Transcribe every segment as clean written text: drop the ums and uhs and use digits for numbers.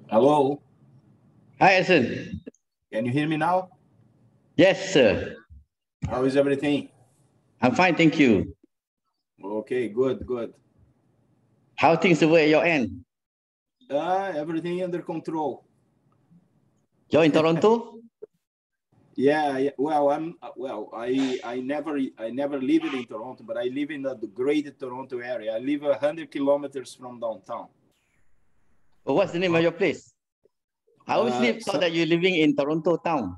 Hello. Hi, Edson. Can you hear me now? Yes, sir. How is everything? I'm fine, thank you. Okay, good, good. How things were at your end? Everything under control. You're in Toronto? Yeah. Well, I never lived in Toronto, but I live in the greater Toronto area. I live 100 kilometers from downtown. Well, what's the name of your place? I always thought that you're living in Toronto town.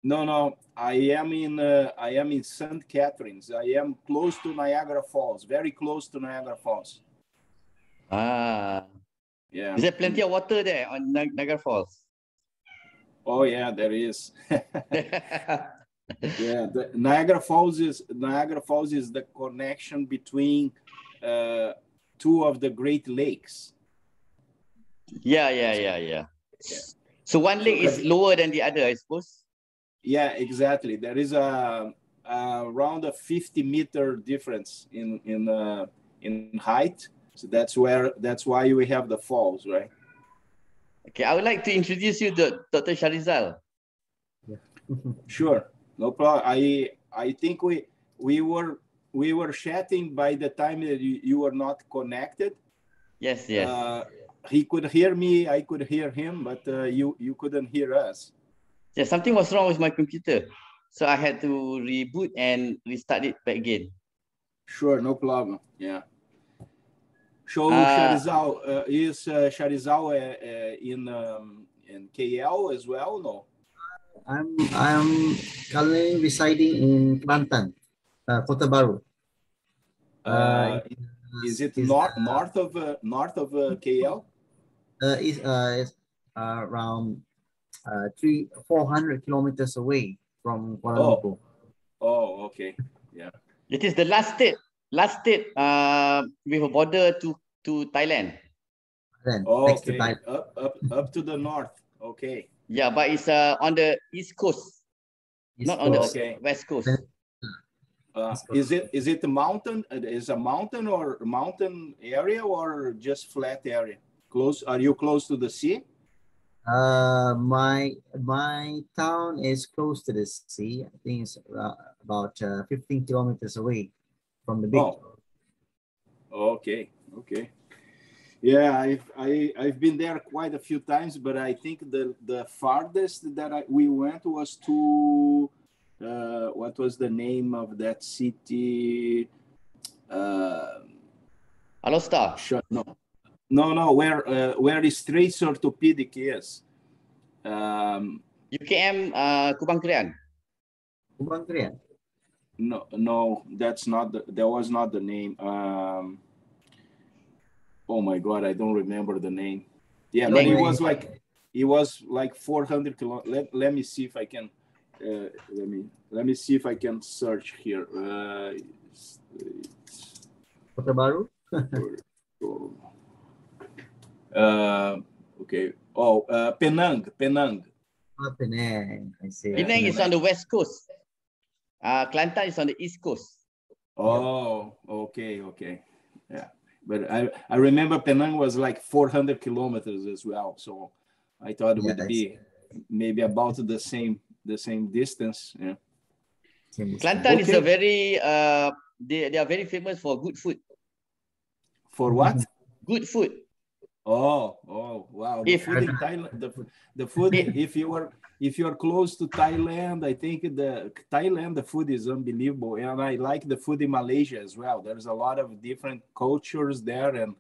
No. I am in St. Catharines. I am close to Niagara Falls, very close to Niagara Falls. Ah. Yeah. Is there plenty of water there on Niagara Falls? Oh yeah, there is. Yeah, the Niagara Falls is the connection between two of the Great Lakes. Yeah. So one lake is lower than the other, I suppose. Yeah, exactly. There is around a 50-meter difference in height. So that's why we have the falls, right? Okay, I would like to introduce you to Dr. Sharizal. Sure, no problem. I think we were chatting by the time that you were not connected. Yes. He could hear me, I could hear him, but you couldn't hear us. Yeah, something was wrong with my computer, so I had to reboot and restart it back again. Sure, no problem. Yeah. So Sharizal, is Sharizal in KL as well? No. I'm currently residing in Kelantan, Kota Baru. Is it north of KL? It's around 400 kilometers away from Kuala Lumpur. Oh, okay. Yeah. It is the last state with a border to Thailand. Okay. Up to the north. Okay. Yeah, but it's on the east coast, not on the west coast. Is it a mountain? Is a mountain or mountain area or just flat area? Close? Are you close to the sea? My town is close to the sea. I think it's about 15 kilometers away from the beach. Okay. Yeah, I've been there quite a few times, but I think the farthest that we went was to what was the name of that city? Alostar. No. Where the Straits Orthopedic is? UKM Kubang Krian. Kubang Krian. No, that was not the name. Oh my God, I don't remember the name. Yeah, but it was like 400 kilometers. Let me see if I can. Let me see if I can search here. Kota Baru. Okay. Penang. Penang. I see. Penang is on the west coast. Kelantan is on the east coast. Oh, okay. Yeah. But I remember Penang was like 400 kilometers as well. So I thought it would be maybe about the same distance. Yeah. Kelantan is a very they are very famous for good food. For what? Good food. Oh, wow. The food in Thailand, the food, if you are close to Thailand, I think the food is unbelievable. And I like the food in Malaysia as well. There's a lot of different cultures there, and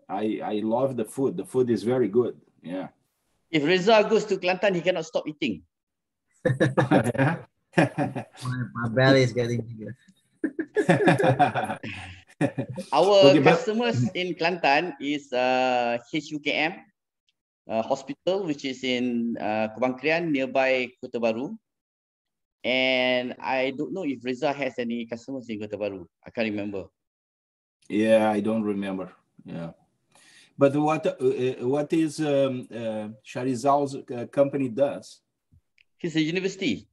I love the food. The food is very good. Yeah. If Reza goes to Kelantan, he cannot stop eating. My belly is getting bigger. Our customers in Kelantan is HUKM, hospital, which is in Kubang Krian, nearby Kota Baru. And I don't know if Reza has any customers in Kota Baru. I can't remember. Yeah, I don't remember. Yeah. But what is Sharizal's company does? He's a university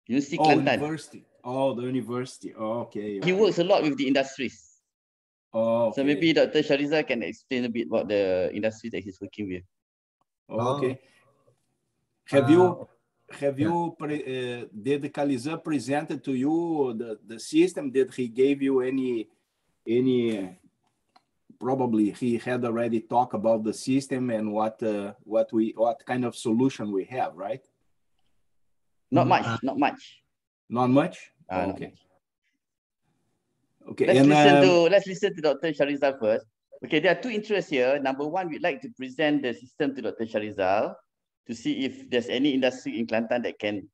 Oh, Kelantan. university. Oh, the university. Oh, okay. He works a lot with the industries. Oh, okay. So maybe Dr. Sharizal can explain a bit about the industry that he's working with. Okay. Did Kaliza presented to you the system? Did he gave you any? Probably he had already talked about the system and what kind of solution we have, right? Not much. Not much. Not much. Okay. Let's listen to Dr. Sharizal first. Okay, there are two interests here. Number one, we'd like to present the system to Dr. Sharizal to see if there's any industry in Kelantan that can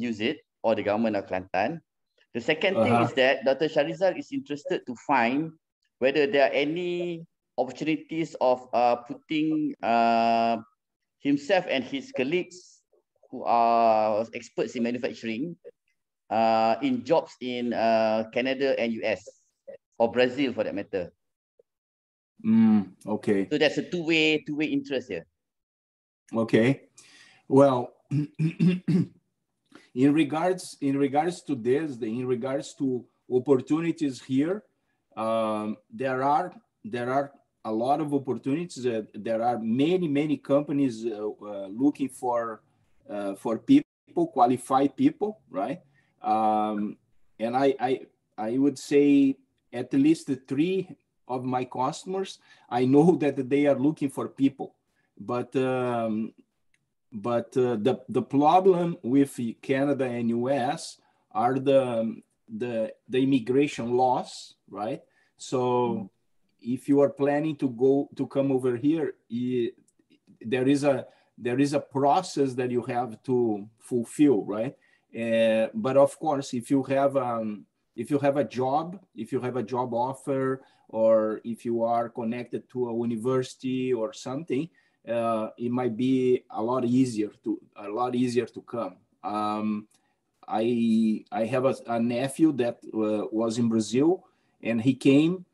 use it, or the government of Kelantan. The second thing is that Dr. Sharizal is interested to find whether there are any opportunities of putting himself and his colleagues who are experts in manufacturing in jobs in Canada and US, or Brazil for that matter. Okay. So that's a two-way interest here. Okay. Well, in regards to this, in regards to opportunities here, there are a lot of opportunities. There are many companies looking for people, qualified people, right? And I would say at least 3 of my customers, I know that they are looking for people, but the problem with Canada and US are the immigration laws, right? So if you are planning to come over here, there is a process that you have to fulfill, right? But of course, if you have a job offer, or if you are connected to a university or something, it might be a lot easier to come. I have a nephew that was in Brazil, and he came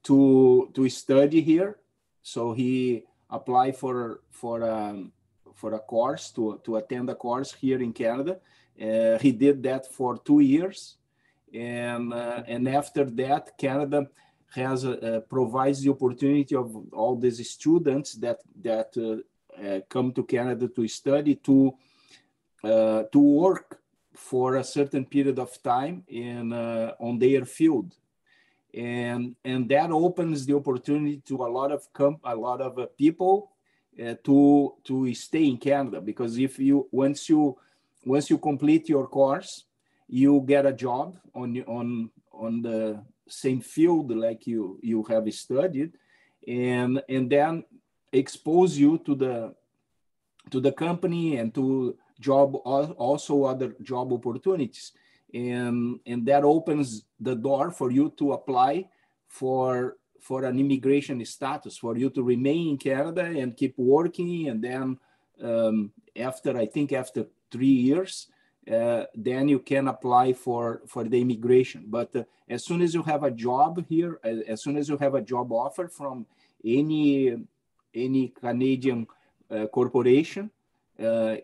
to study here. So he applied for a course to attend a course here in Canada. He did that for 2 years, and after that, Canada provides the opportunity of all these students that come to Canada to study to work for a certain period of time on their field, and that opens the opportunity to a lot of people to stay in Canada, because if you once you complete your course, you get a job on the same field like you have studied, and then expose you to the company and to other job opportunities, and that opens the door for you to apply for an immigration status, for you to remain in Canada and keep working, and then after 3 years, then you can apply for the immigration. But as soon as you have a job here, as soon as you have a job offer from any Canadian corporation,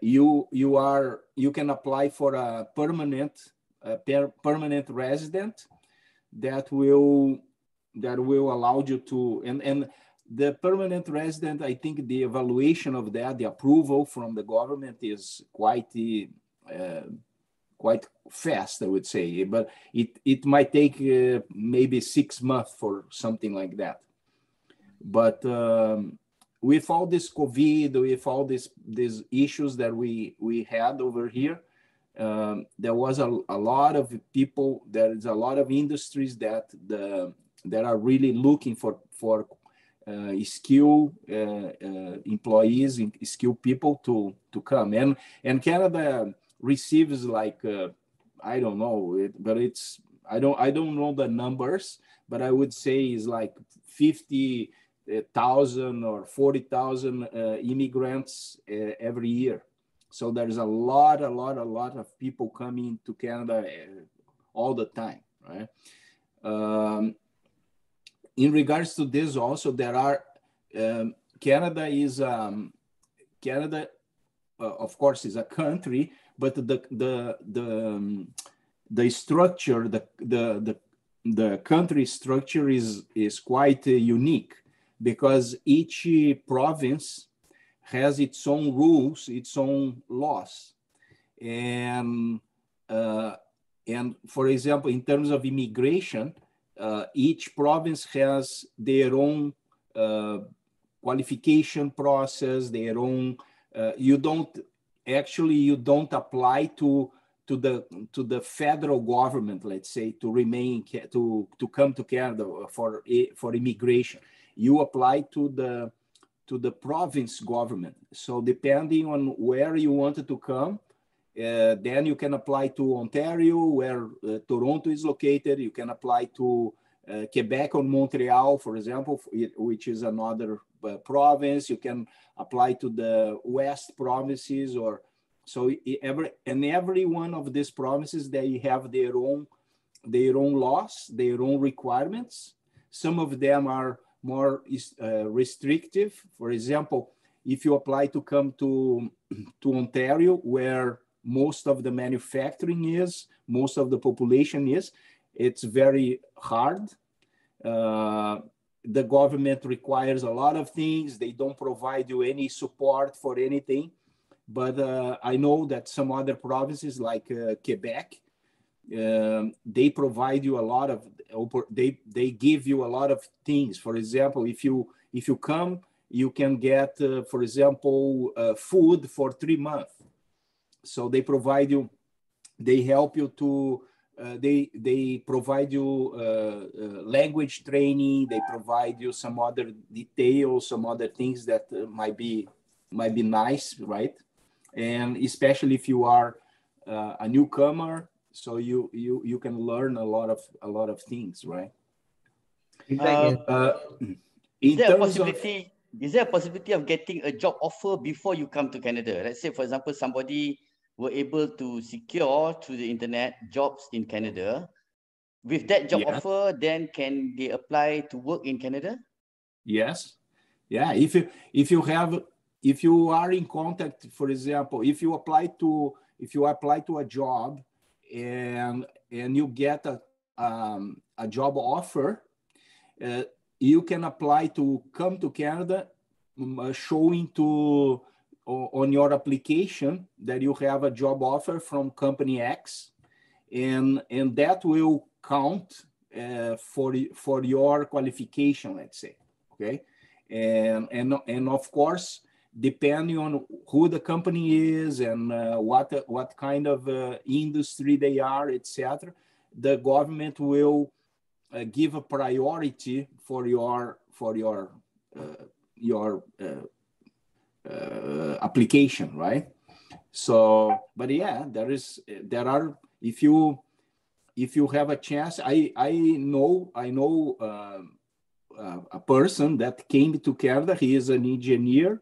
you can apply for a permanent resident that will allow you to, and the permanent resident, I think the evaluation of that, the approval from the government is quite fast, I would say, but it might take maybe 6 months for something like that. But with all this COVID, with all these issues that we had over here, there was a lot of people. There is a lot of industries that are really looking for skilled employees, skilled people to come. And Canada receives like I don't know, but I don't know the numbers, but I would say it's like 50 30,000 or 40,000 immigrants every year. So there's a lot of people coming to Canada all the time, right? In regards to this, also there are Canada, of course, is a country, but the structure, the country structure is quite unique, because each province has its own rules, its own laws, and for example, in terms of immigration, each province has their own qualification process, their own. You don't apply to the federal government, let's say, to remain to come to Canada for immigration. You apply to the province government. So depending on where you wanted to come, then you can apply to Ontario, where Toronto is located. You can apply to Quebec or Montreal, for example, which is another province. You can apply to the West provinces, or so every one of these provinces, they have their own laws, their own requirements. Some of them are more restrictive. For example, if you apply to come to Ontario, where most of the manufacturing is, most of the population is, it's very hard. The government requires a lot of things. They don't provide you any support for anything. But I know that some other provinces like Quebec, they provide you a lot of, they give you a lot of things. For example, if you come, you can get, for example, food for 3 months. So they provide you, they help you to, they provide you language training. They provide you some other details, some other things that might be nice, right? And especially if you are a newcomer, so you can learn a lot of things, right? Is there a possibility of getting a job offer before you come to Canada? Let's say, for example, somebody were able to secure through the internet jobs in Canada. With that job offer, then can they apply to work in Canada? Yes. Yeah. If you are in contact, for example, if you apply to a job and you get a job offer, you can apply to come to Canada, showing on your application that you have a job offer from company X, and that will count for your qualification, let's say, okay? And of course, depending on who the company is and what kind of industry they are, etc., the government will give a priority for your application, right? So, but yeah, there are, if you have a chance, I know a person that came to Canada. He is an engineer,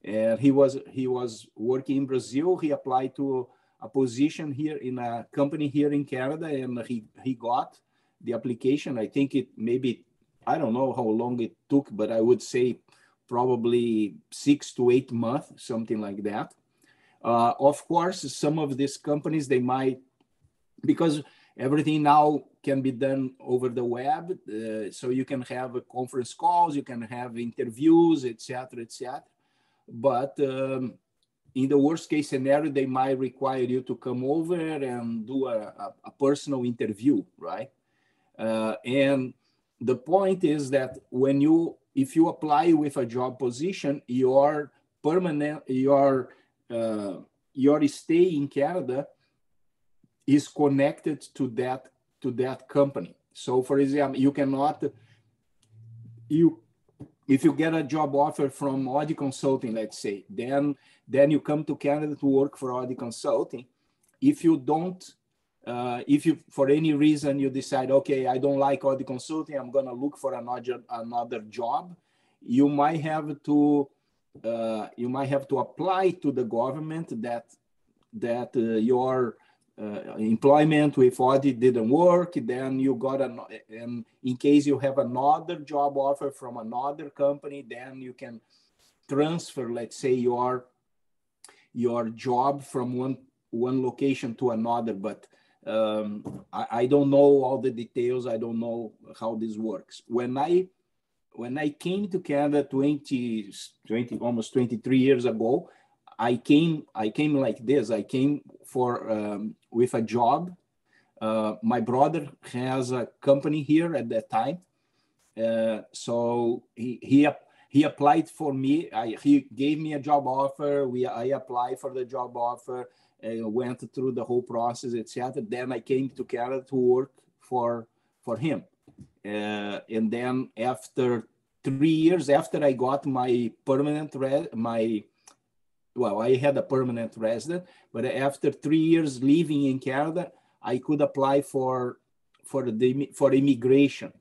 and he was working in Brazil. He applied to a position here in a company here in Canada, and he got the application. I think I don't know how long it took, but I would say probably 6 to 8 months, something like that. Of course, some of these companies, they might, because everything now can be done over the web, so you can have conference calls, you can have interviews, etc., etc. But in the worst case scenario, they might require you to come over and do a personal interview, right? And the point is that if you apply with a job position, your stay in Canada is connected to that company. So, for example, you cannot, if you get a job offer from Audi Consulting, let's say, then you come to Canada to work for Audi Consulting. If you don't, if you, for any reason, you decide, okay, I don't like Audi Consulting, I'm going to look for another job, you might have to apply to the government that your employment with audit didn't work. Then you got and in case you have another job offer from another company, then you can transfer, let's say, your job from one location to another. But I don't know all the details. I don't know how this works. When I came to Canada 20 almost 23 years ago, I came like this. I came for with a job. My brother has a company here at that time, so he applied for me. He gave me a job offer. I applied for the job offer. Went through the whole process, etc. Then I came to Canada to work for him, and then after 3 years after I got my permanent I had a permanent resident, but after 3 years living in Canada, I could apply for immigration.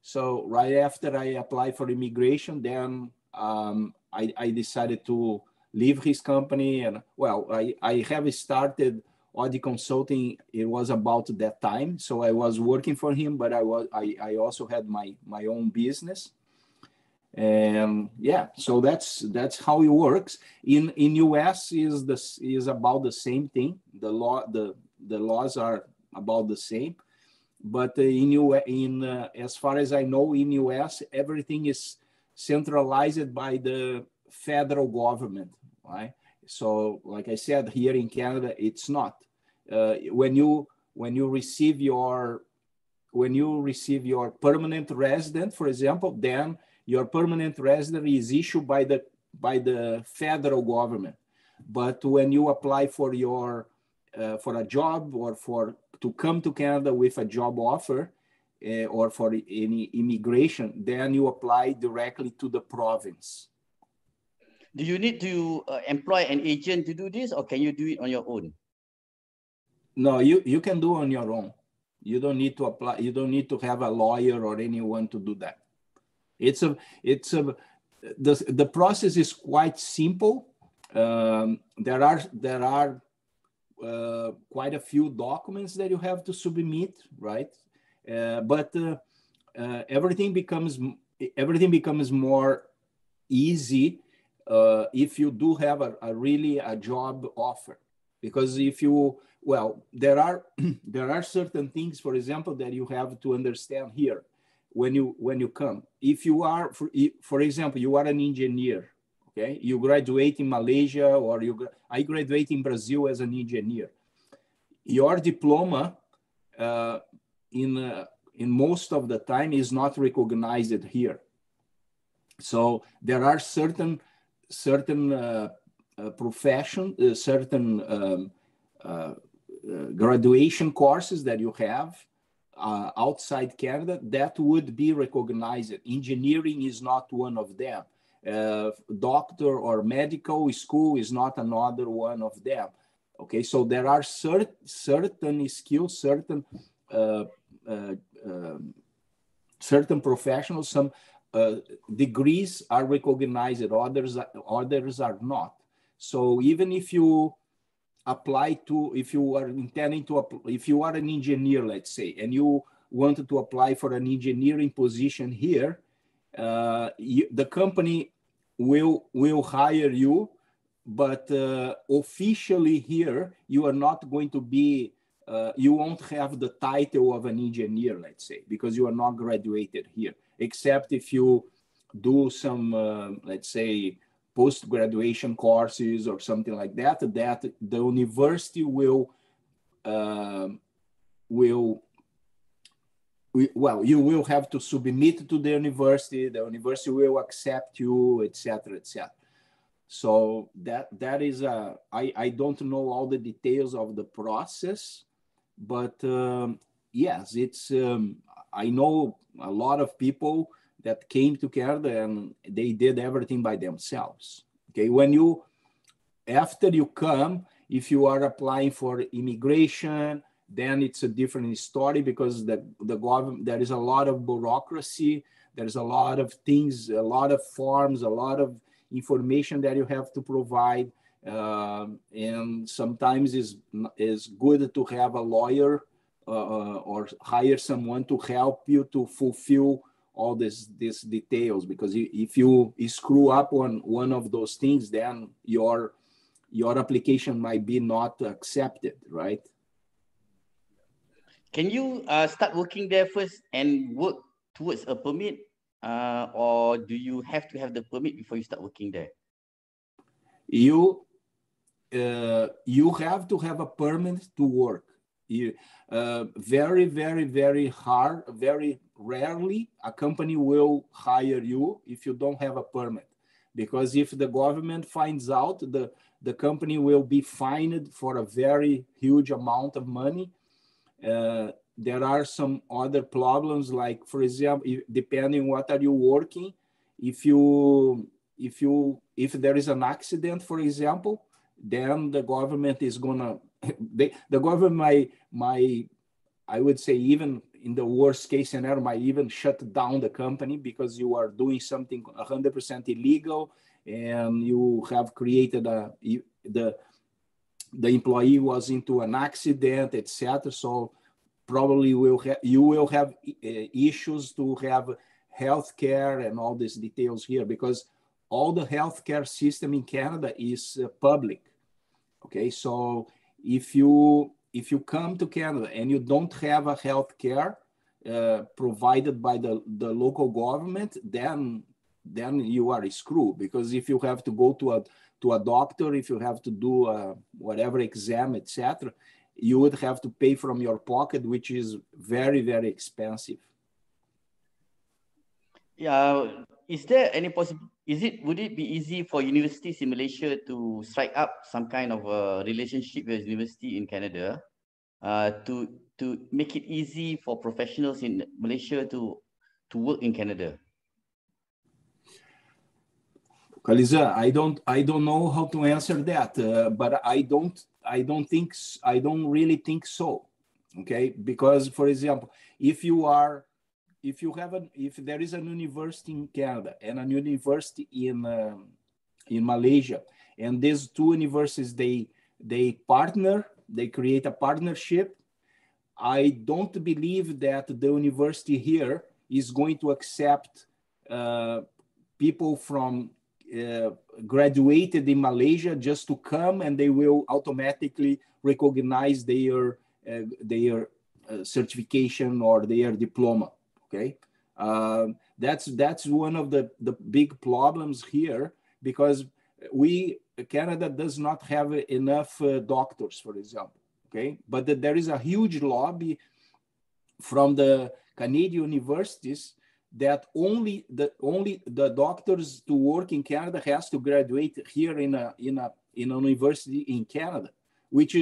So right after I applied for immigration, then I decided to leave his company. And I have started audit consulting. It was about that time, so I was working for him, but I also had my own business. And yeah, so that's how it works. In US is about the same thing. The laws are about the same, but as far as I know, in US everything is centralized by the federal government, right? So like I said, here in Canada, it's not. When you receive your permanent resident, for example, then your permanent resident is issued by the federal government. But when you apply for a job or to come to Canada with a job offer or for any immigration, then you apply directly to the province. Do you need to employ an agent to do this, or can you do it on your own? No, you can do it on your own. You don't need to apply. You don't need to have a lawyer or anyone to do that. The process is quite simple. There are quite a few documents that you have to submit, right? But everything becomes more easy if you do have a job offer, because there are certain things, for example, that you have to understand here. When you come, if you are, for example, you are an engineer, okay? You graduate in Malaysia, or I graduate in Brazil as an engineer. Your diploma, in most of the time, is not recognized here. So there are certain profession, certain graduation courses that you have outside Canada that would be recognized. Engineering is not one of them. Doctor or medical school is not another one of them. Okay, so there are certain skills, certain professionals, some degrees are recognized, others are not. So even if you if you are intending to apply, if you are an engineer, let's say, and you wanted to apply for an engineering position here, the company will hire you, but officially here, you are not going to be, you won't have the title of an engineer, let's say, because you are not graduated here, except if you do some, let's say, post-graduation courses or something like that, that the university you will have to submit to the university will accept you, etc., etc. So that is I don't know all the details of the process, but yes, it's I know a lot of people that came to Canada and they did everything by themselves. Okay, after you come, if you are applying for immigration, then it's a different story, because the government, there is a lot of bureaucracy. there's a lot of things, a lot of forms, a lot of information that you have to provide. And sometimes it's good to have a lawyer or hire someone to help you to fulfill all these details, because if you screw up on one of those things, then your application might be not accepted, right? Can you start working there first and work towards a permit, or do you have to have the permit before you start working there? You have to have a permit to work. Very, very, very hard, very rarely a company will hire you if you don't have a permit, because if the government finds out, the company will be fined for a very huge amount of money. There are some other problems, like, for example, depending what are you working, if there is an accident, for example, then the government is gonna, the government might, I would say, even in the worst case scenario, might even shut down the company because you are doing something 100% illegal, and you have created the employee was into an accident, etc. So probably you will have issues to have healthcare and all these details here, because all the healthcare system in Canada is public. Okay, so if you come to Canada and you don't have a healthcare provided by the local government, then you are screwed, because if you have to go to a doctor, if you have to do whatever exam, etc., you would have to pay from your pocket, which is very, very expensive. Yeah, is there any would it be easy for universities in Malaysia to strike up some kind of a relationship with university in Canada, to make it easy for professionals in Malaysia to work in Canada? Kaliza, I don't know how to answer that, but I don't really think so. Okay, because, for example, if there is a university in Canada and a university in Malaysia, and these two universities they partner, they create a partnership, I don't believe that the university here is going to accept people from graduated in Malaysia just to come, and they will automatically recognize their certification or their diploma. Okay, that's one of the big problems here, because Canada does not have enough doctors, for example. Okay, but there is a huge lobby from the Canadian universities that only the doctors to work in Canada has to graduate here in a university in Canada, which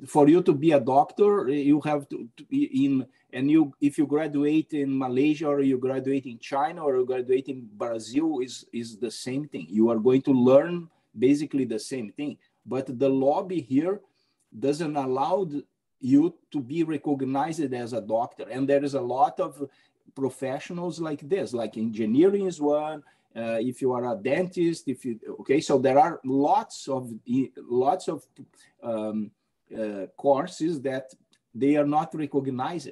for you to be a doctor, you have to if you graduate in Malaysia, or you graduate in China, or you graduate in Brazil, is the same thing. You are going to learn basically the same thing, but the lobby here doesn't allow you to be recognized as a doctor. And there is a lot of professionals like this, like engineering is one. If you are a dentist, so there are lots of courses that they are not recognized,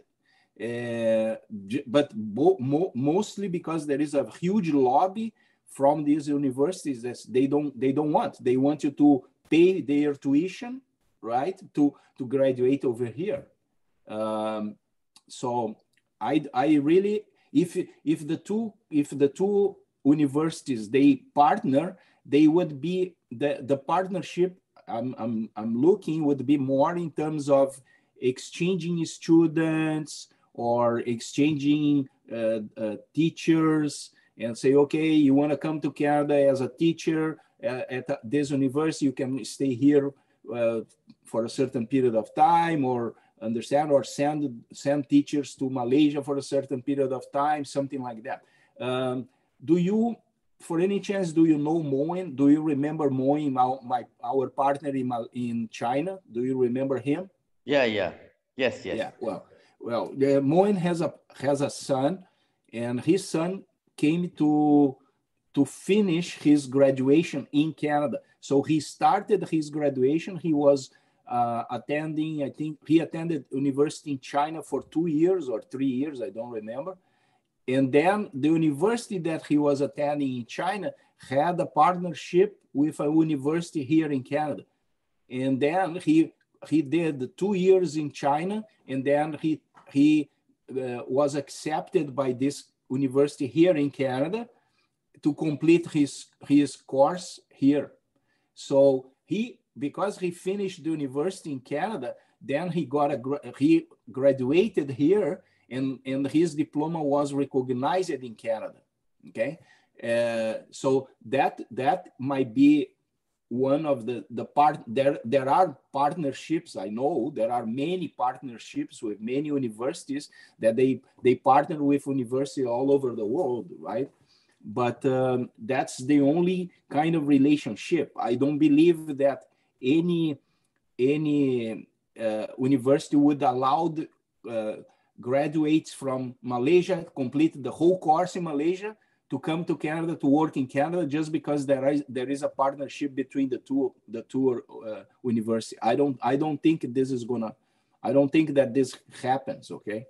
but mostly because there is a huge lobby from these universities that they want you to pay their tuition, right, to graduate over here. So I really, if the two universities they partner, they would be the partnership I'm looking would be more in terms of exchanging students or exchanging teachers, and say, okay, you want to come to Canada as a teacher at this university, you can stay here for a certain period of time, or send teachers to Malaysia for a certain period of time, something like that. For any chance, do you know Moen? Do you remember Moen, our partner in China? Do you remember him? Yeah. Yes. Yeah. Well, Moen has a son, and his son came to finish his graduation in Canada. So he started his graduation. He was attending, I think he attended university in China for 2 years or 3 years, I don't remember. And then the university that he was attending in China had a partnership with a university here in Canada. And then he did 2 years in China, and then he was accepted by this university here in Canada to complete his course here. So because he finished the university in Canada, then he graduated here, and his diploma was recognized in Canada. Okay, so that might be one of the part. There are partnerships. I know there are many partnerships with many universities that they partner with universities all over the world, right? But that's the only kind of relationship. I don't believe that any university would allow graduates from Malaysia complete the whole course in Malaysia to come to Canada to work in Canada just because there is a partnership between the two universities. I don't think that this happens. Okay.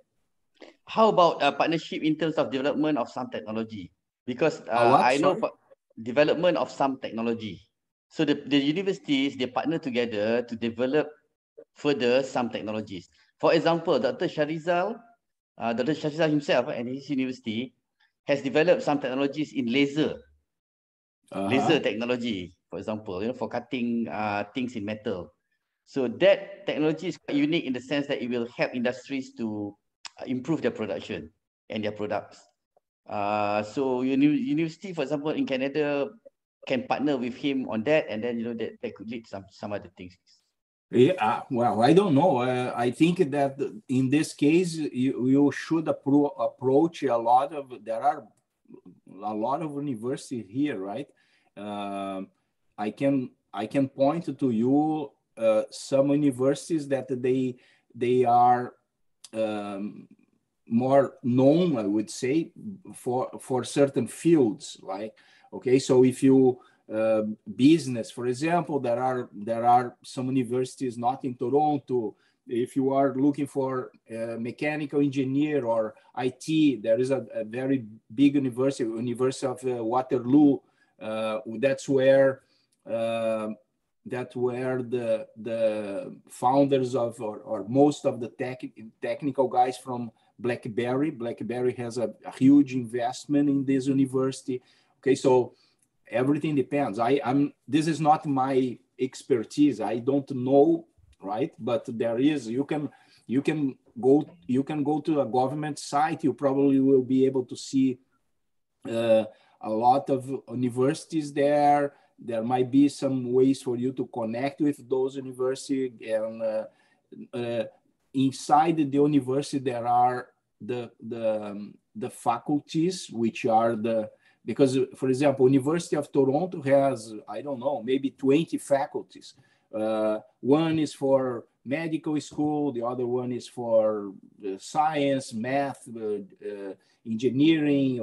How about partnership in terms of development of some technology? Because I know development of some technology. So the universities, they partner together to develop further some technologies. For example, Dr. Shahrizal himself and his university has developed some technologies in laser technology, for example, for cutting things in metal. So that technology is quite unique in the sense that it will help industries to improve their production and their products. So university, for example, in Canada can partner with him on that, and then that could lead to some other things. Yeah, well, I don't know. I think that in this case, you should approach there are a lot of universities here, right? I can point to you some universities that they are more known, I would say, for certain fields, like, okay, so if you business, for example, there are some universities not in Toronto. If you are looking for a mechanical engineer or IT, there is a very big university of Waterloo. That's where the founders of or most of the technical guys from BlackBerry has a huge investment in this university. Okay, so everything depends. This is not my expertise. I don't know, right? But there is. You can go to a government site. You probably will be able to see a lot of universities there. There might be some ways for you to connect with those universities, and inside the university there are the faculties, which are because, for example, University of Toronto has, I don't know, maybe 20 faculties. One is for medical school, the other one is for science, math, engineering,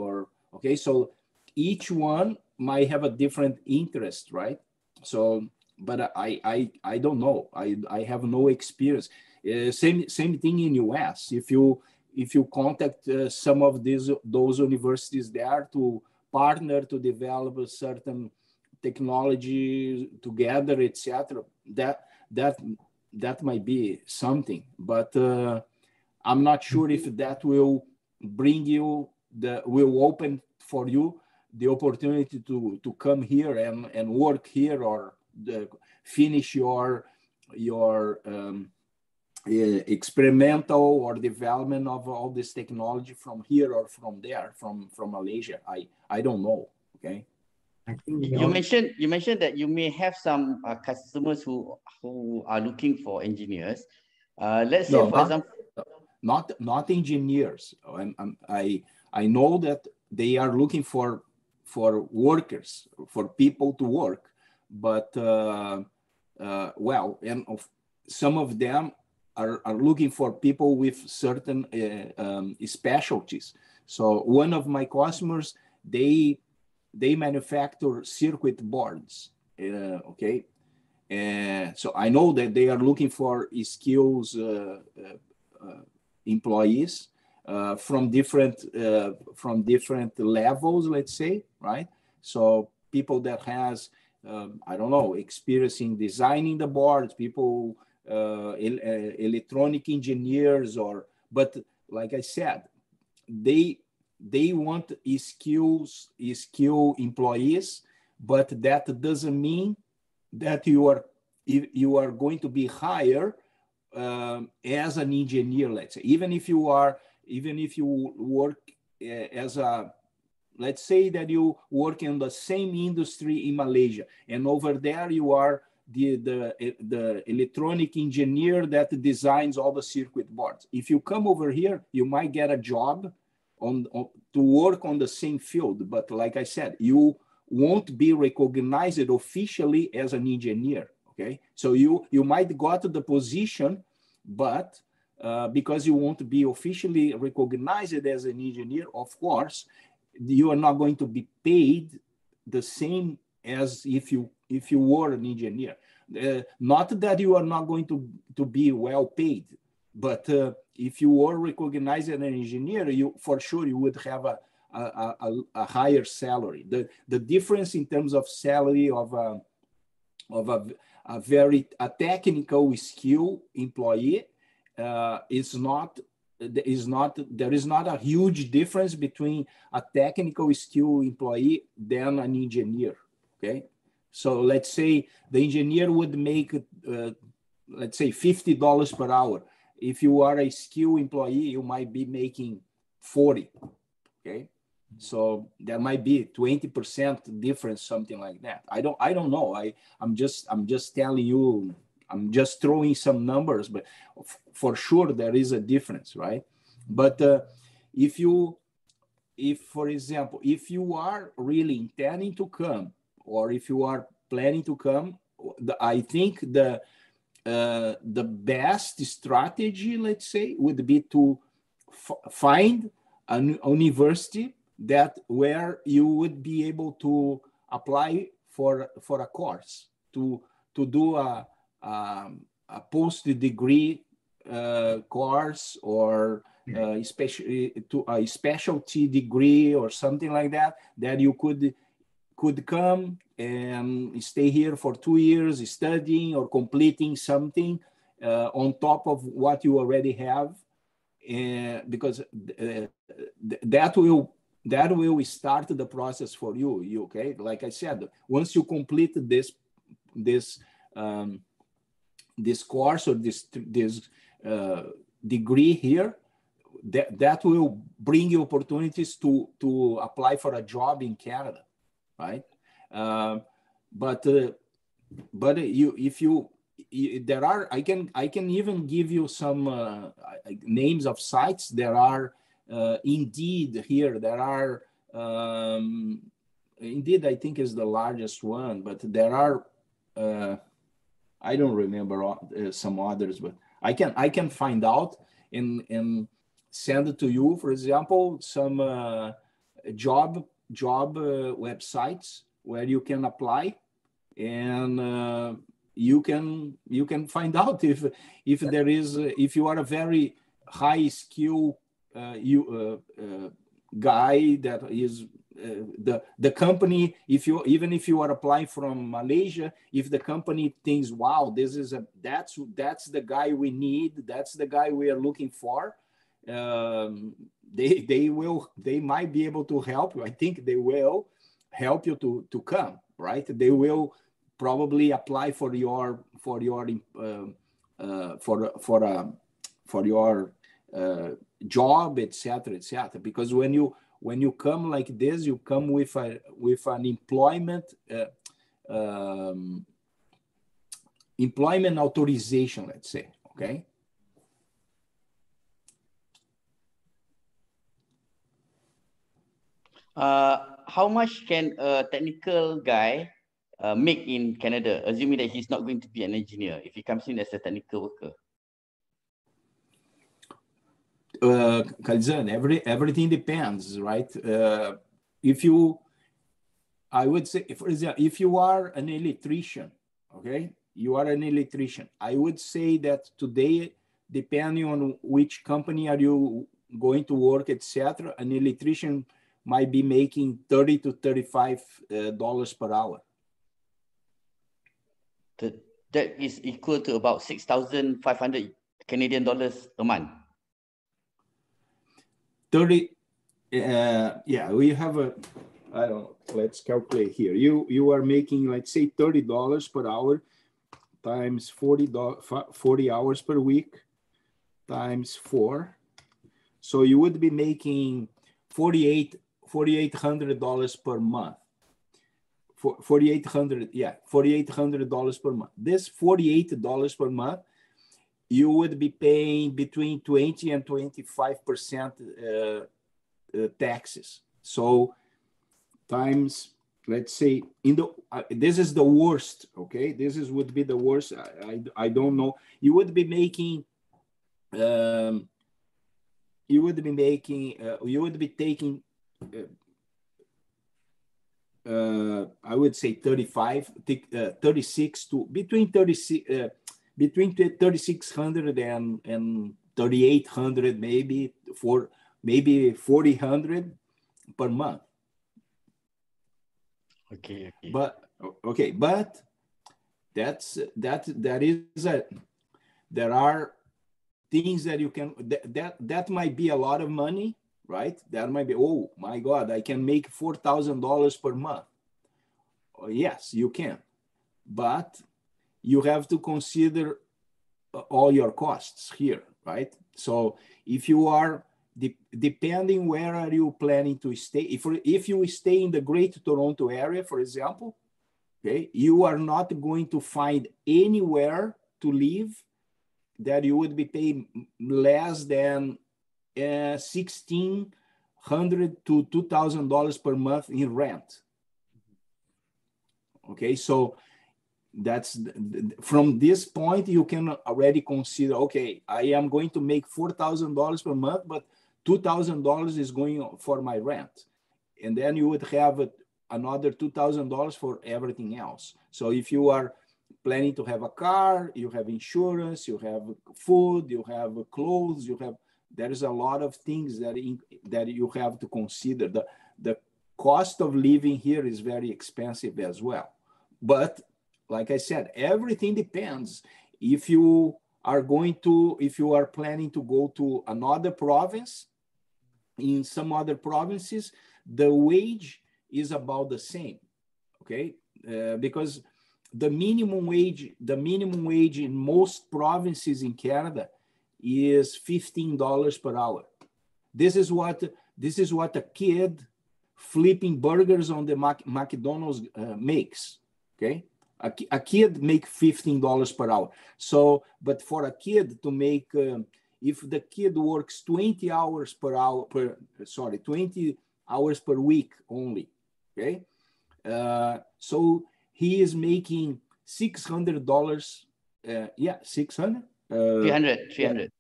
okay, so each one might have a different interest, right? So, but I don't know. I have no experience. Same thing in US. If you contact some of those universities there to partner to develop a certain technology together, etc., that might be something. But I'm not sure if that will bring you will open for you the opportunity to come here and work here, or finish your experimental or development of all this technology from here or from there, from Malaysia. I don't know. Okay. I think you mentioned that you may have some customers who are looking for engineers. Let's say, for example, not engineers. I know that they are looking for workers, for people to work, but well, and some of them are looking for people with certain specialties. So one of my customers they manufacture circuit boards. Okay, so I know that they are looking for skills employees from different levels, let's say, right? So people that has I don't know, experience in designing the boards, people, electronic engineers, but like I said, they want skill employees, but that doesn't mean that you are going to be hired as an engineer, let's say. Even if you work as a, let's say that you work in the same industry in Malaysia, and over there you are the electronic engineer that designs all the circuit boards. If you come over here, you might get a job to work on the same field, but like I said, you won't be recognized officially as an engineer. Okay, so you might got the position, but because you won't be officially recognized as an engineer, of course, you are not going to be paid the same as if you were an engineer. Not that you are not going to be well paid, but if you were recognized as an engineer, for sure you would have a higher salary. The difference in terms of salary of a technical skill employee there is not a huge difference between a technical skill employee than an engineer. Okay, so let's say the engineer would make let's say $50 per hour. If you are a skill employee, you might be making 40. Okay, so there might be 20% difference, something like that. I don't know. I'm just telling you. I'm just throwing some numbers, but for sure there is a difference, right? But if for example, if you are really intending to come, or if you are planning to come, I think the best strategy, let's say, would be to find a university where you would be able to apply for a course, to do a post-degree course, or especially to a specialty degree or something like that you could come and stay here for 2 years studying or completing something on top of what you already have, because that will start the process for you. Okay, like I said, once you complete this course or this degree here, that will bring you opportunities to apply for a job in Canada, right? But there are, I can even give you some names of sites. There are Indeed here. There are Indeed, I think, is the largest one, but there are I don't remember some others, but I can find out and send it to you. For example, some job websites where you can apply, and you can find out if there is if you are a very high skill guy that is. The company, even if you are applying from Malaysia, if the company thinks, wow, that's the guy we need, that's the guy we are looking for, they might be able to help you. I think they will help you to come, right? They will probably apply for your job, etc. Because when you come like this, you come with an employment authorization, let's say. Okay. How much can a technical guy make in Canada, assuming that he's not going to be an engineer, if he comes in as a technical worker? Kalizan, everything depends, right? I would say, for example, if you are an electrician, okay, you are an electrician, I would say that today, depending on which company are you going to work, etc., an electrician might be making $30 to $35 per hour. That is equal to about 6,500 Canadian dollars a month. 30, yeah, we have a, I don't know, let's calculate here. You are making, let's say, $30 per hour times 40 hours per week times 4. So you would be making $4,800 per month. $4,800 per month. This $48 per month, you would be paying between 20 and 25% taxes. So times, let's say, this is the worst, okay? Would be the worst. I don't know. You would be making, you would be taking, I would say 36 to between 3,600 and 3,800, maybe 4,000 per month. Okay. But there are things that you can, that might be a lot of money, right? That might be, oh my God, I can make $4,000 per month. Yes, you can, but you have to consider all your costs here, right? So if you are, depending where are you planning to stay, if you stay in the Greater Toronto area, for example, okay, you are not going to find anywhere to live that you would be paying less than $1,600 to $2,000 per month in rent. Okay, so that's from this point you can already consider, okay, I am going to make $4,000 per month, but $2,000 is going for my rent, and then you would have another $2,000 for everything else. So if you are planning to have a car, you have insurance, you have food, you have clothes, there is a lot of things that you have to consider. The cost of living here is very expensive as well. But like I said, everything depends. If you are planning to go to another province, in some other provinces, the wage is about the same, okay? Because the minimum wage in most provinces in Canada is $15 per hour. This is what a kid flipping burgers on the McDonald's makes, okay? A kid makes $15 per hour. So, but for a kid to make, if the kid works 20 hours per hour, 20 hours per week only, okay? So he is making $600, 600? 300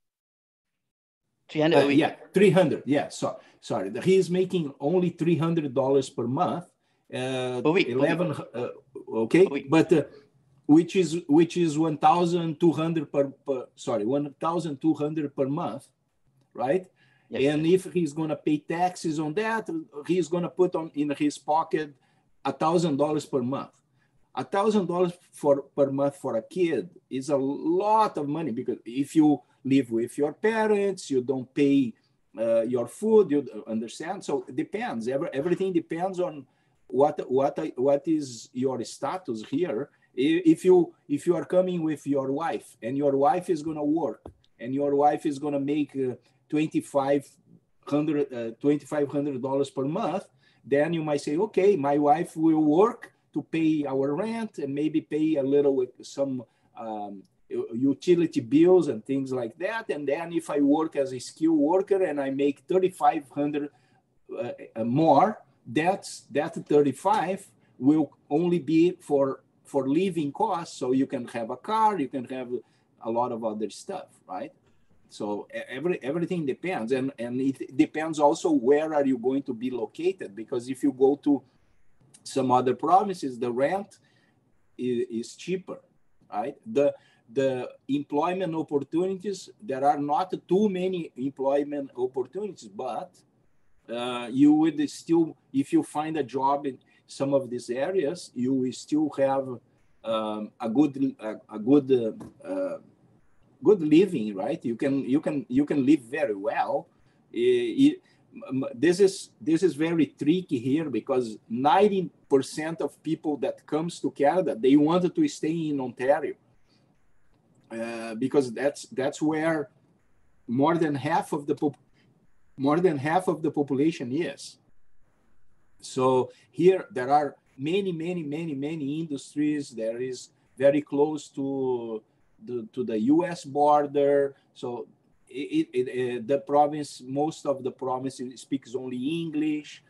a week. Yeah, 300, yeah, sorry. He is making only $300 per month. Per week. Okay, week. But which is 1,200 1,200 per month, right? Yes, and yes. If he's gonna pay taxes on that, he's gonna put in his pocket $1,000 per month. $1,000 per month for a kid is a lot of money, because if you live with your parents, you don't pay your food, you understand? So it depends. Everything depends on what is your status here. If you are coming with your wife, and your wife is going to work, and your wife is going to make $2,500 per month, then you might say, okay, my wife will work to pay our rent and maybe pay a little with some utility bills and things like that. And then if I work as a skilled worker and I make $3,500 more, that 35 will only be for living costs. So you can have a car, you can have a lot of other stuff, right? So everything depends, and it depends also where are you going to be located, because if you go to some other provinces, the rent is cheaper, right? The employment opportunities, there are not too many employment opportunities, but you would still, if you find a job in some of these areas, you will still have a good living, right? You can live very well. This is very tricky here, because 90% of people that comes to Canada, they wanted to stay in Ontario, because that's where more than half of the population is. So here there are many industries. There is very close to the U.S. border. So the province, most of the province speaks only English.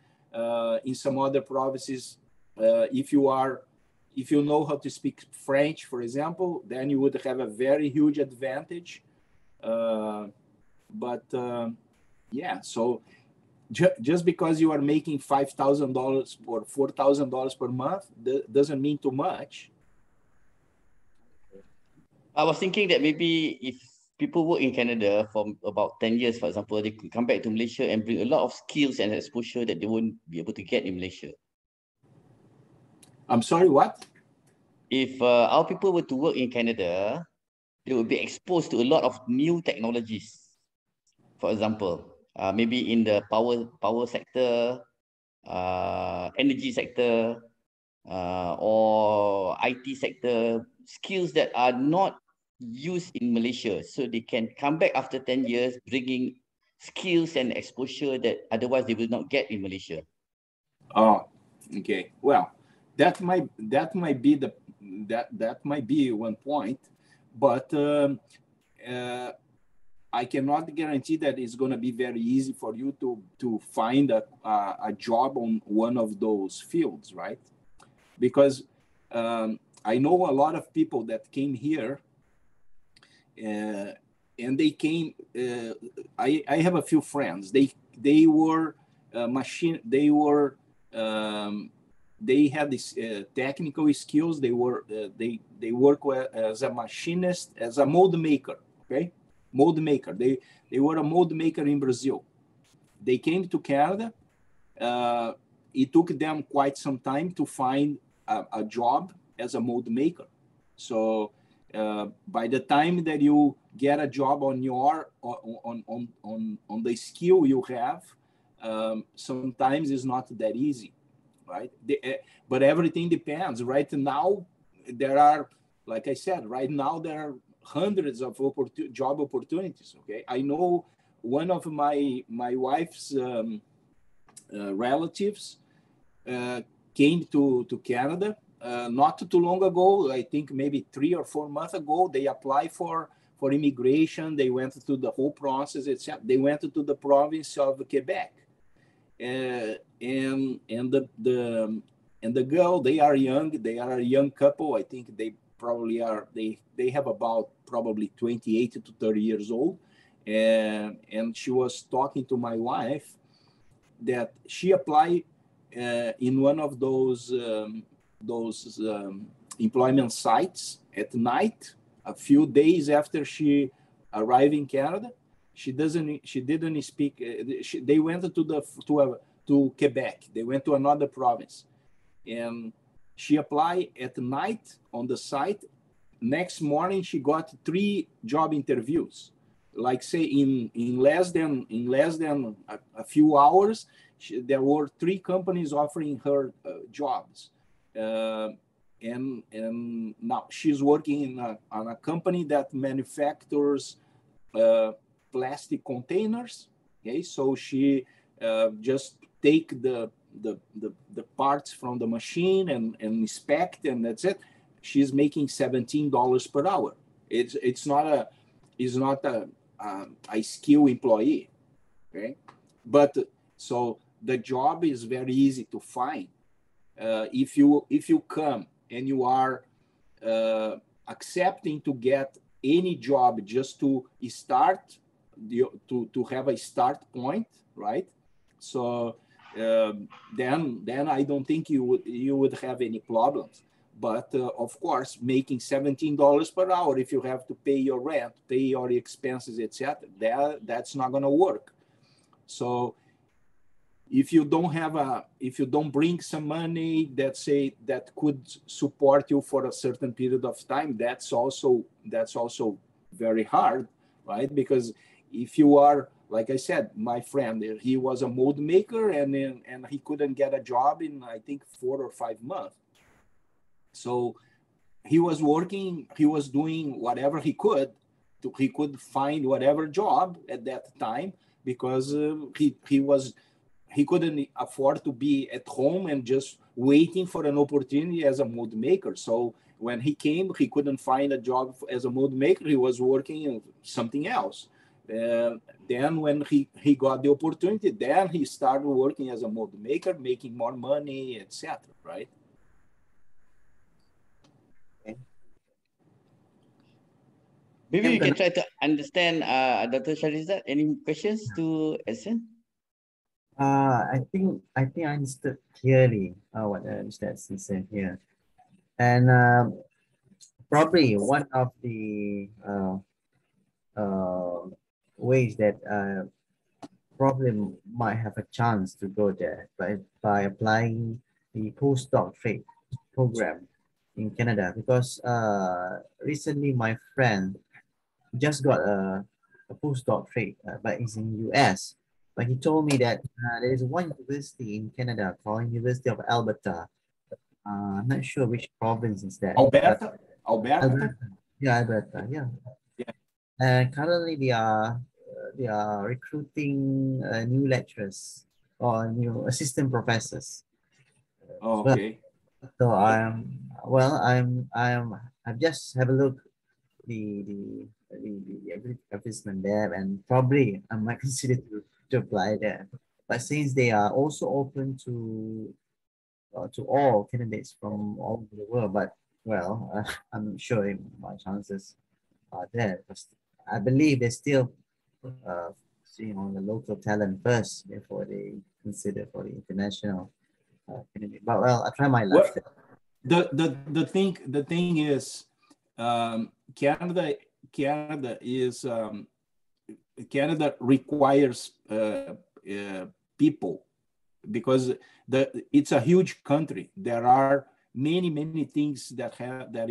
In some other provinces, if you know how to speak French, for example, then you would have a very huge advantage. Yeah, so just because you are making $5,000 or $4,000 per month doesn't mean too much. I was thinking that maybe if people work in Canada for about 10 years, for example, they could come back to Malaysia and bring a lot of skills and exposure that they won't be able to get in Malaysia. I'm sorry, what? If our people were to work in Canada, they would be exposed to a lot of new technologies. For example, maybe in the power sector, energy sector, or IT sector, skills that are not used in Malaysia. So they can come back after 10 years, bringing skills and exposure that otherwise they will not get in Malaysia. Oh, okay. Well, that might be one point, but I cannot guarantee that it's going to be very easy for you to find a job on one of those fields, right? Because I know a lot of people that came here, and they came. I have a few friends. They were they had this technical skills. They work as a machinist, as a mold maker. Okay, mold maker. They were a mold maker in Brazil. They came to Canada. It took them quite some time to find a job as a mold maker. So by the time that you get a job on the skill you have, sometimes it's not that easy, right? But everything depends. Right now, there are, like I said, right now there are hundreds of job opportunities. Okay, I know one of my wife's relatives came to Canada not too long ago. I think maybe 3 or 4 months ago. They applied for immigration. They went through the whole process, etc. They went to the province of Quebec, and the girl, they are young. They are a young couple. I think they probably are. They have about probably 28 to 30 years old, and she was talking to my wife that she applied in one of those employment sites at night, a few days after she arrived in Canada. She didn't speak. They went to Quebec. They went to another province, and she applied at night on the site. Next morning, she got 3 job interviews. Like say in less than a few hours, there were 3 companies offering her jobs. And now she's working on a company that manufactures plastic containers. Okay, so she just take the parts from the machine and inspect, and that's it. She's making $17 per hour. It's not a skilled employee. Okay, but so the job is very easy to find. If you come and you are accepting to get any job just to start to have a start point, right? So then I don't think you would have any problems. But of course, making $17 per hour, if you have to pay your rent, pay your expenses, etc., that's not going to work. So if you don't bring some money that could support you for a certain period of time, that's also very hard, right? Because if you are, like I said, my friend, he was a mold maker and he couldn't get a job in, I think, 4 or 5 months. So he was working, he was doing whatever he could find whatever job at that time, because he couldn't afford to be at home and just waiting for an opportunity as a mold maker. So when he came, he couldn't find a job as a mold maker. He was working in something else. Then when he got the opportunity, then he started working as a mold maker, making more money, etc. Right? Maybe you can try to understand, Dr. Shahrizad. Any questions to Edson? I think I understood clearly what Mr. Edson said here, and probably one of the ways that probably might have a chance to go there by applying the postdoctorate program in Canada, because recently my friend just got a postdoctorate, but he's in US. But he told me that there is one university in Canada called University of Alberta. I'm not sure which province is that. Alberta? Yeah, Alberta. Yeah. And currently they are recruiting new lecturers or new assistant professors. Oh, okay. So I've just have a look the advertisement there, and probably I might consider to apply there. But since they are also open to all candidates from all over the world, but well, I'm not sure if my chances are there, because I believe they're still seeing on the local talent first before they consider for the international candidate. But well, I try my luck. The thing is, Canada requires people, because it's a huge country. There are many things that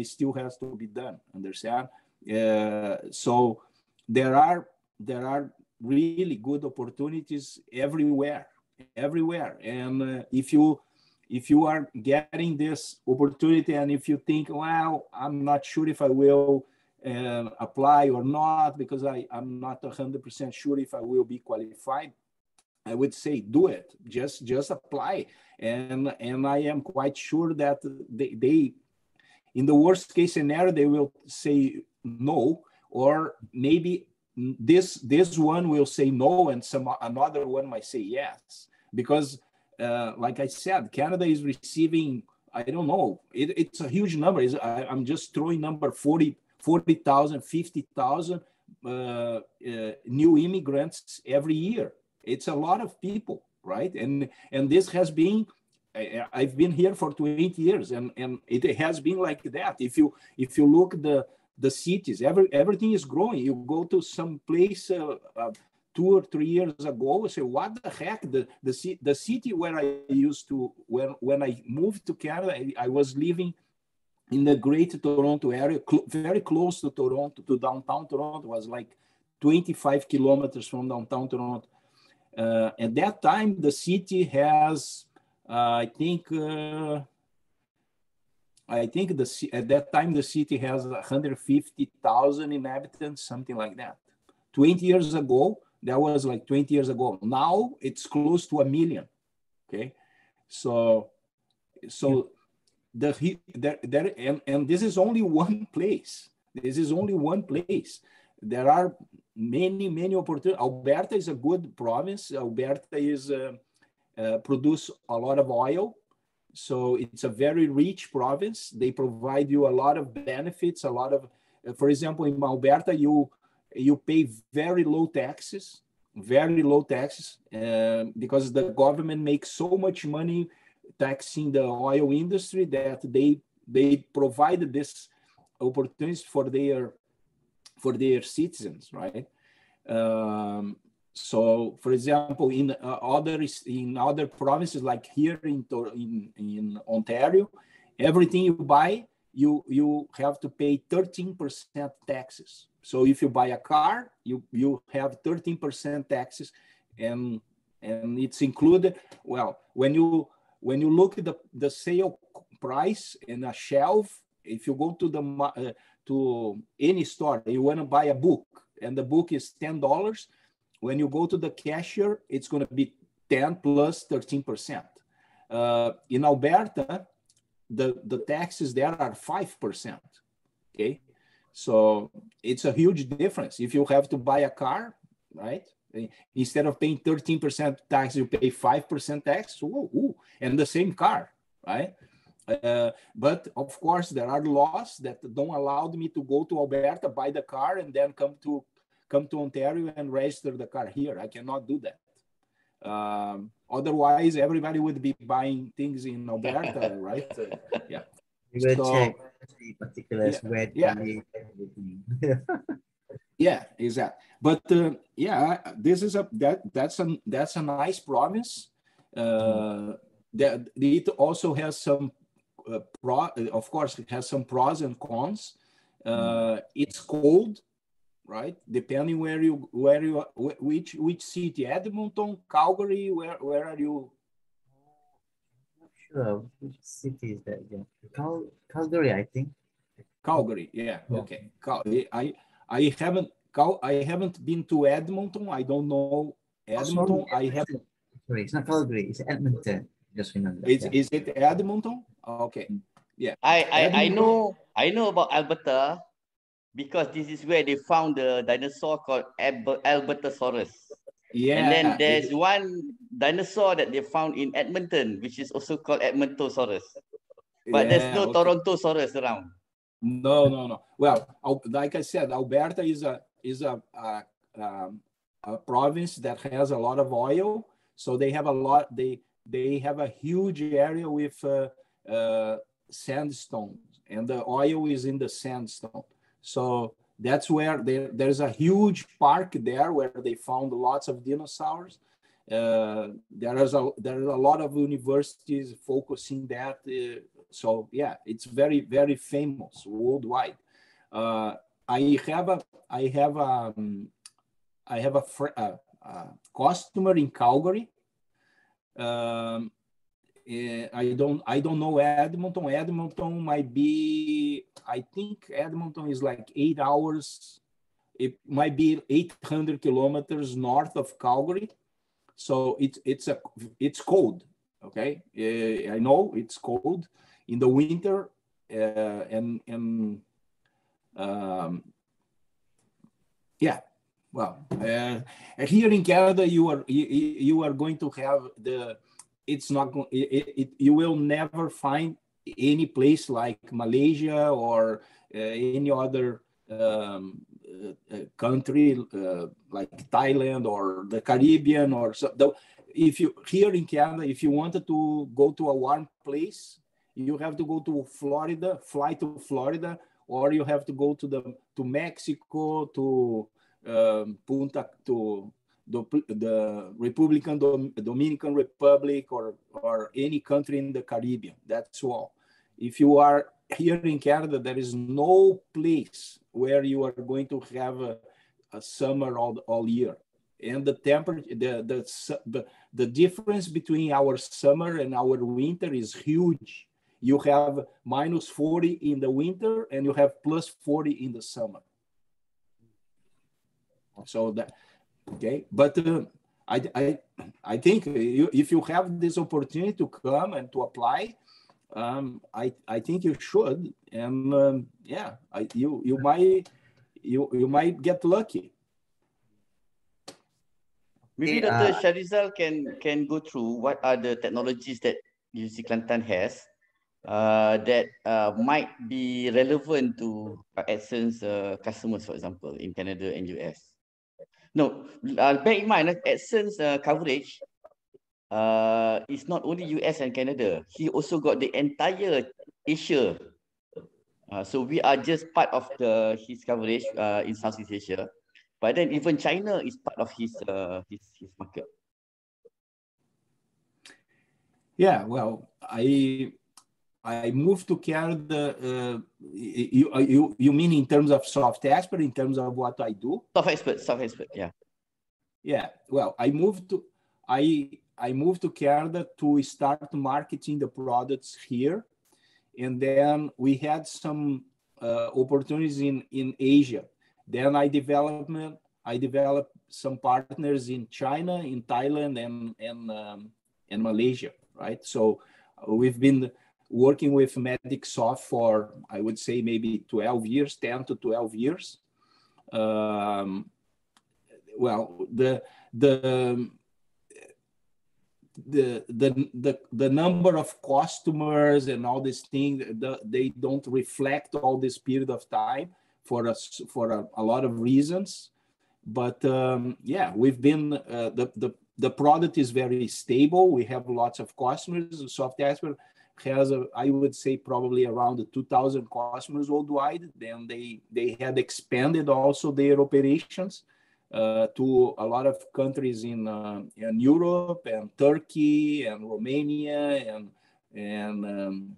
still has to be done. Understand? So there are really good opportunities everywhere. And if you are getting this opportunity, and if you think, well, I'm not sure if I will apply or not, because I'm not 100% sure if I will be qualified, I would say do it. Just apply. And I am quite sure that they in the worst case scenario, they will say no, or maybe this one will say no and another one might say yes, because like I said, Canada is receiving, I don't know, it's a huge number. I'm just throwing number 40,000, 50,000 new immigrants every year. It's a lot of people, right? And this has been, I've been here for 20 years, and it has been like that. If you look the cities, everything is growing. You go to some place 2 or 3 years ago, say, what the heck? The city where I used to, when I moved to Canada, I was living in the Greater Toronto area, very close to Toronto, to downtown Toronto. It was like 25 kilometers from downtown Toronto. At that time, the city has, I think at that time the city has 150,000 inhabitants, something like that. 20 years ago, that was like 20 years ago. Now it's close to 1 million. Okay, so and this is only one place. This is only one place. There are many opportunities. Alberta is a good province. Alberta is produce a lot of oil, so it's a very rich province. They provide you a lot of benefits. A lot of, for example, in Alberta, you you pay very low taxes, because the government makes so much money taxing the oil industry that they provided this opportunities for their citizens, right? So, for example, in other provinces, like here in Ontario, everything you buy, you have to pay 13% taxes. So if you buy a car, you have 13% taxes, and it's included. Well, when you look at the sale price in a shelf, if you go to any store, you want to buy a book, and the book is $10. When you go to the cashier, it's going to be 10 plus 13%. In Alberta, the taxes there are 5%. Okay, so it's a huge difference. If you have to buy a car, right, instead of paying 13% tax, you pay 5% tax. Ooh, and the same car, right? But of course, there are laws that don't allow me to go to Alberta, buy the car, and then come to Ontario and register the car here. I cannot do that. Otherwise, everybody would be buying things in Alberta, right? Yeah. You will check the particulars where everything. Yeah, exactly. But yeah, this is that's a nice province. That it also has some of course, it has some pros and cons. It's cold, right? Depending which city, Edmonton, Calgary, where are you? Not sure which city is that. Yeah, Calgary, I think. Calgary, yeah. Okay. I haven't been to Edmonton. I don't know Edmonton. Sorry, it's not Calgary. It's Edmonton. Just remember. Is it Edmonton? Okay. Yeah. I know about Alberta because this is where they found the dinosaur called Albertosaurus. Yeah. And then there's one dinosaur that they found in Edmonton, which is also called Edmontosaurus. But there's no Torontosaurus around. No. Well, like I said, Alberta is a province that has a lot of oil, so they have a lot. They have a huge area with sandstone, and the oil is in the sandstone. So that's where there's a huge park there where they found lots of dinosaurs. There is a lot of universities focusing that. So yeah, it's very, very famous worldwide. I have a customer in Calgary. I don't know Edmonton. Edmonton might be, I think Edmonton is like 8 hours. It might be 800 kilometers north of Calgary. So it's cold. Okay, I know it's cold in the winter, yeah. Well, here in Canada, you are going to have you will never find any place like Malaysia or any other country like Thailand or the Caribbean or so. Here in Canada, if you wanted to go to a warm place, you have to go to Florida, fly to Florida, or you have to go to Mexico, to Punta, to the Dominican Republic, or any country in the Caribbean. That's all. If you are here in Canada, there is no place where you are going to have a summer all year. And the temperature, the difference between our summer and our winter is huge. You have minus 40 in the winter and you have plus 40 in the summer. So that, okay. But I think if you have this opportunity to come and to apply, I think you should. And yeah, you might get lucky. Maybe Dr. Shahrizal can go through what are the technologies that UC Kelantan has that might be relevant to AdSense customers, for example, in Canada and US. No, bear in mind, AdSense coverage is not only US and Canada. He also got the entire Asia. So we are just part of his coverage in Southeast Asia. But then even China is part of his market. Yeah, well, I moved to Canada. You mean in terms of SoftExpert, in terms of what I do? SoftExpert, yeah. Yeah, well, I moved to Canada to start marketing the products here, and then we had some opportunities in Asia. Then I developed some partners in China, in Thailand, and Malaysia, right? So we've been working with Medicsoft for, I would say, maybe 12 years, 10 to 12 years. Well, the number of customers and all these things, they don't reflect all this period of time for us for a lot of reasons. But yeah, we've been the product is very stable. We have lots of customers. SoftExpert has, I would say, probably around 2,000 customers worldwide. Then they had expanded also their operations to a lot of countries in Europe and Turkey and Romania and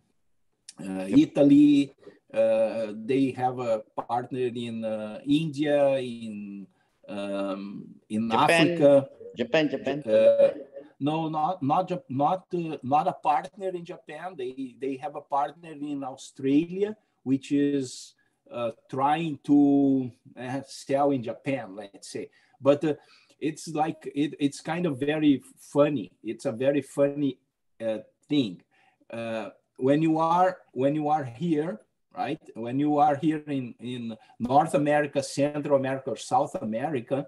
Italy. They have a partner in India, in Japan, Africa. Japan. No, not a partner in Japan. They have a partner in Australia, which is trying to sell in Japan, let's say. But it's like it's kind of very funny. It's a very funny thing. When you are here, right? When you are here in North America, Central America, or South America,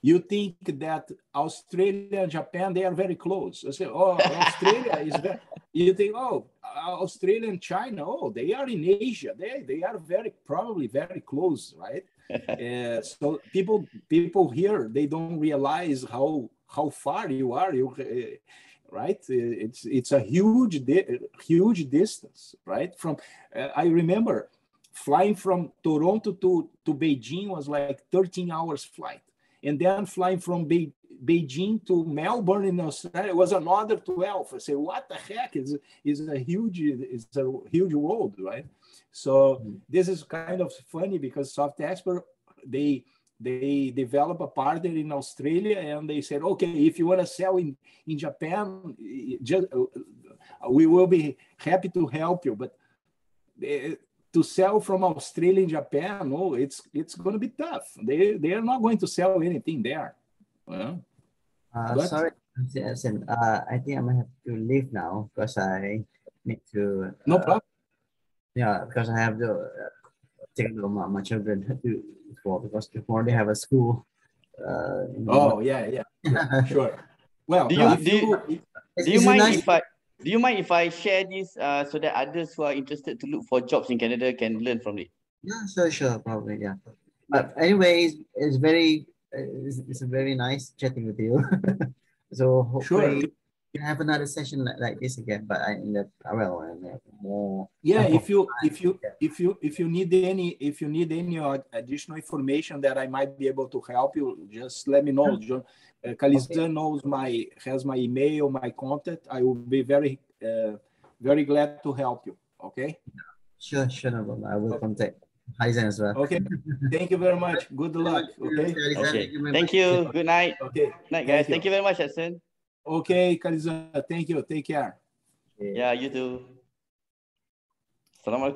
you think that Australia and Japan, they are very close. You say, oh, Australia is very, you think, oh, Australia and China, oh, they are in Asia. They are probably very close, right? So people here, they don't realize how far you are, right? It's a huge distance, right? From I remember flying from Toronto to Beijing was like 13 hours flight. And then flying from Beijing to Melbourne in Australia was another 12. I say, what the heck? It's a huge world, right? So this is kind of funny because SoftExpert, they develop a partner in Australia and they said, okay, if you want to sell in Japan, we will be happy to help you. But to sell from Australia and Japan, no, it's going to be tough. They are not going to sell anything there. Sorry, I think I'm gonna have to leave now because I need to. No problem. Yeah, because I have to take a look at my children because tomorrow they have a school. Yeah, sure. Well, do you mind if I share this so that others who are interested to look for jobs in Canada can learn from it? Yeah, sure, probably, yeah. But anyway, it's a very nice chatting with you. So hopefully we can have another session like this again. But more. Yeah, if you need any additional information that I might be able to help you, just let me know. John Calizan has my email, my contact. I will be very glad to help you. Okay. Sure, no problem. I will contact Calizan as well. Okay. Thank you very much. Good luck. Okay. Thank you. Good night. Okay. Good night, guys. Thank you very much, Edson. Okay, Calizan. Thank you. Take care. Yeah, you too. Assalamualaikum.